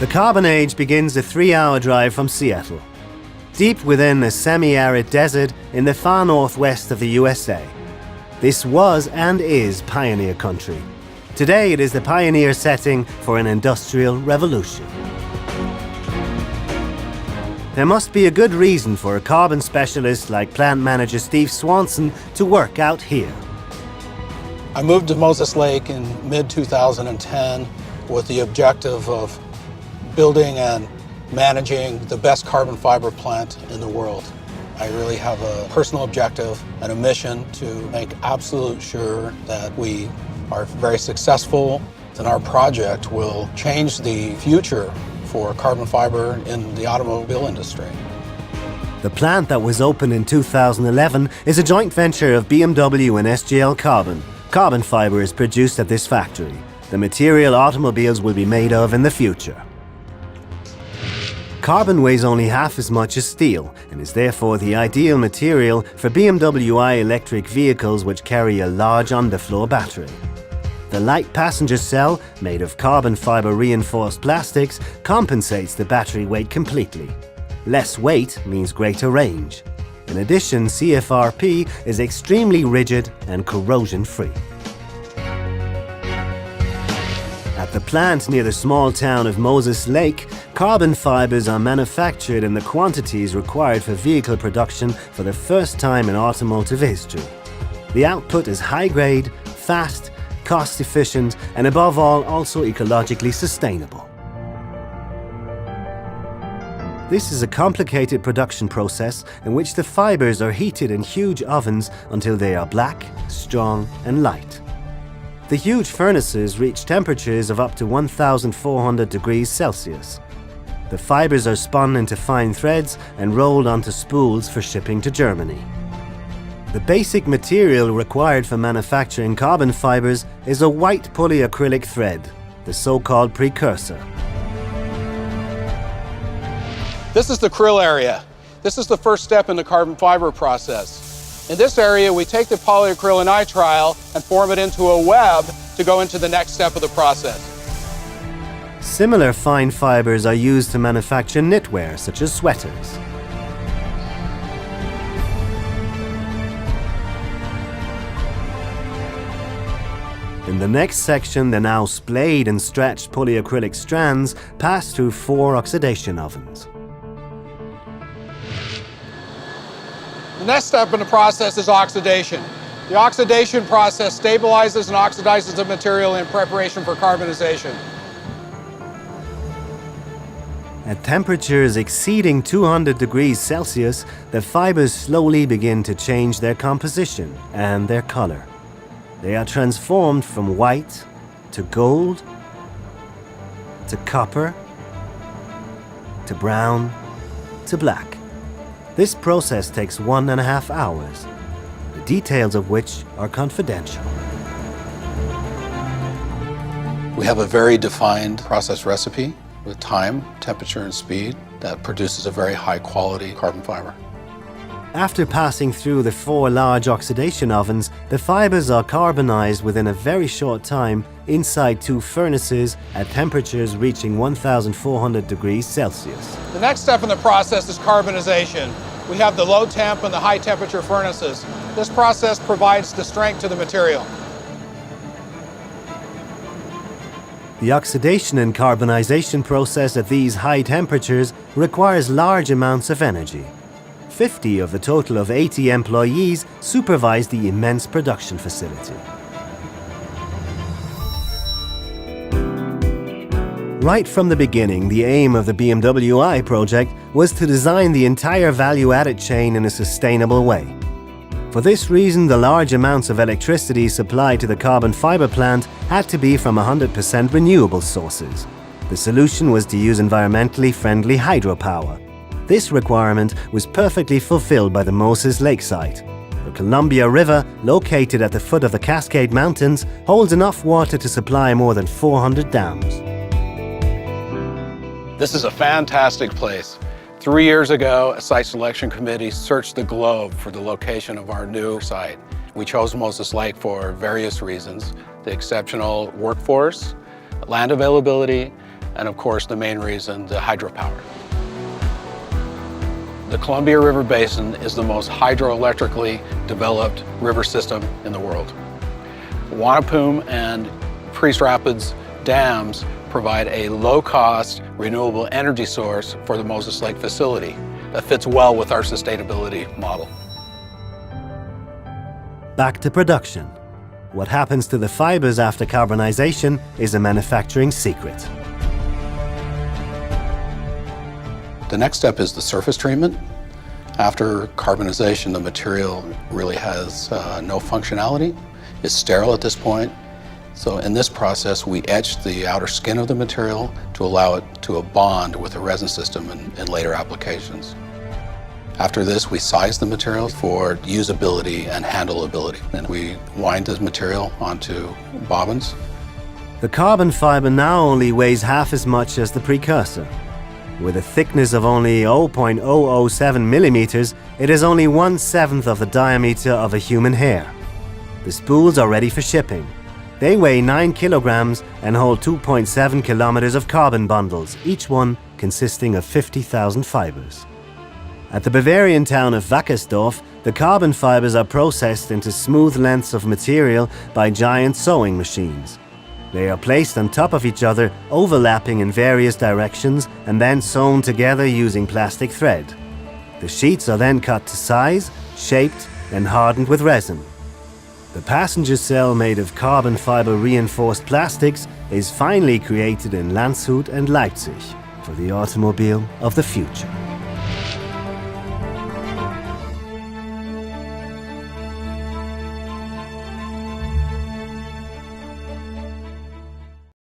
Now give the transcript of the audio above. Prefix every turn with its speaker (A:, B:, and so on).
A: The carbon age begins a 3-hour drive from Seattle, deep within a semi-arid desert in the far northwest of the USA. This was and is pioneer country. Today it is the pioneer setting for an industrial revolution. There must be a good reason for a carbon specialist like plant manager Steve Swanson to work out here.
B: I moved to Moses Lake in mid-2010 with the objective of building and managing the best carbon fiber plant in the world. I really have a personal objective and a mission to make absolute sure that we are very successful and our project will change the future for carbon fiber in the automobile industry.
A: The plant that was opened in 2011 is a joint venture of BMW and SGL Carbon. Carbon fiber is produced at this factory. The material automobiles will be made of in the future. Carbon weighs only half as much as steel and is therefore the ideal material for BMW i electric vehicles which carry a large underfloor battery. The light passenger cell, made of carbon fiber reinforced plastics, compensates the battery weight completely. Less weight means greater range. In addition, CFRP is extremely rigid and corrosion-free. At the plant near the small town of Moses Lake, carbon fibers are manufactured in the quantities required for vehicle production for the first time in automotive history. The output is high-grade, fast, cost-efficient, and above all, also ecologically sustainable. This is a complicated production process in which the fibers are heated in huge ovens until they are black, strong, and light. The huge furnaces reach temperatures of up to 1,400 degrees Celsius. The fibers are spun into fine threads and rolled onto spools for shipping to Germany. The basic material required for manufacturing carbon fibers is a white polyacrylic thread, the so-called precursor.
B: This is the krill area. This is the first step in the carbon fiber process. In this area, we take the polyacrylonitrile and form it into a web to go into the next step of the process.
A: Similar fine fibers are used to manufacture knitwear, such as sweaters. In the next section, the now splayed and stretched polyacrylic strands pass through 4 oxidation ovens.
B: The next step in the process is oxidation. The oxidation process stabilizes and oxidizes the material in preparation for carbonization.
A: At temperatures exceeding 200 degrees Celsius, the fibers slowly begin to change their composition and their color. They are transformed from white to gold, to copper, to brown, to black. This process takes 1.5 hours, the details of which are confidential.
B: We have a very defined process recipe with time, temperature, and speed that produces a very high quality carbon fiber.
A: After passing through the 4 large oxidation ovens, the fibers are carbonized within a very short time inside 2 furnaces at temperatures reaching 1,400 degrees Celsius.
B: The next step in the process is carbonization. We have the low temp and the high temperature furnaces. This process provides the strength to the material.
A: The oxidation and carbonization process at these high temperatures requires large amounts of energy. 50 of the total of 80 employees supervise the immense production facility. Right from the beginning, the aim of the BMW i project was to design the entire value-added chain in a sustainable way. For this reason, the large amounts of electricity supplied to the carbon fiber plant had to be from 100% renewable sources. The solution was to use environmentally friendly hydropower. This requirement was perfectly fulfilled by the Moses Lake site. The Columbia River, located at the foot of the Cascade Mountains, holds enough water to supply more than 400 dams. This is a fantastic place. 3 years ago, a site selection committee searched the globe for the location of our new site. We chose Moses Lake for various reasons: the exceptional workforce, land availability,
B: and of course the main reason, the hydropower. The Columbia River Basin is the most hydroelectrically developed river system in the world. Wanapum and Priest Rapids dams provide a low-cost, renewable energy source for the Moses Lake facility that fits well with our sustainability model.
A: Back to production. What happens to the fibers after carbonization is a manufacturing secret.
B: The next step is the surface treatment. After carbonization, the material really has no functionality. It's sterile at this point. So in this process, we etch the outer skin of the material to allow it to bond with the resin system in later applications. After this, we size the material for usability and handleability. And we wind the material onto bobbins.
A: The carbon fiber now only weighs half as much as the precursor. With a thickness of only 0.007 millimeters, it is only 1/7 of the diameter of a human hair. The spools are ready for shipping. They weigh 9 kilograms and hold 2.7 kilometers of carbon bundles, each one consisting of 50,000 fibers. At the Bavarian town of Wackersdorf, the carbon fibers are processed into smooth lengths of material by giant sewing machines. They are placed on top of each other, overlapping in various directions, and then sewn together using plastic thread. The sheets are then cut to size, shaped, and hardened with resin. The passenger cell made of carbon fiber reinforced plastics is finally created in Landshut and Leipzig for the automobile of the future.